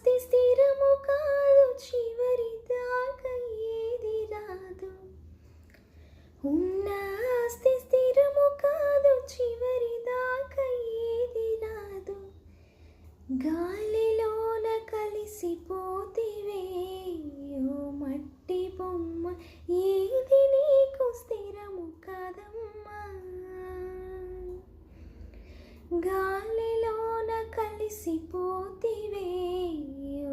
ఆస్తి స్థిరము కాదు, చివరి దాకా ఏది రాదు. ఉన్న ఆస్తి స్థిరము కాదు, చివరి దాకా ఏది రాదు. గాలిలోన కలిసిపోతివే ఓ మట్టి బొమ్మ, ఏది నీకు స్థిరము కాదమ్మా. గాలిలోన కలిసిపోతివే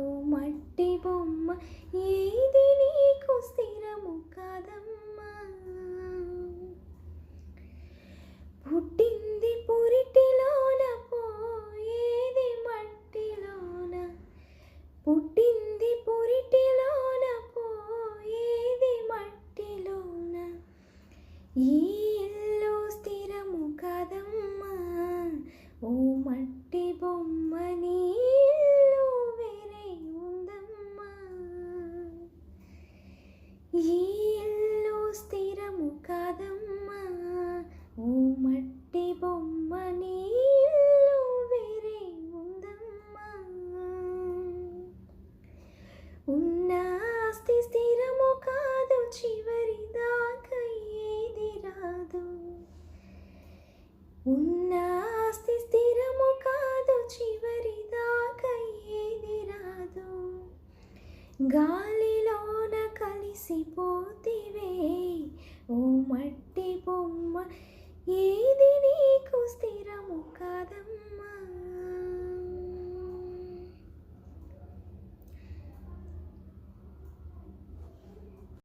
ఓ మట్టి బొమ్మ, ఏది నీకు స్థిరము కాదమ్మా. పుట్టింది పురిటిలోన, పోయేది మట్టిలోన. పుట్టింది పురిటిలోన, పోయేది మట్టిలోన. ఈ ఇల్లు స్థిరము కాదమ్మా ఓ మట్టి బొమ్మ.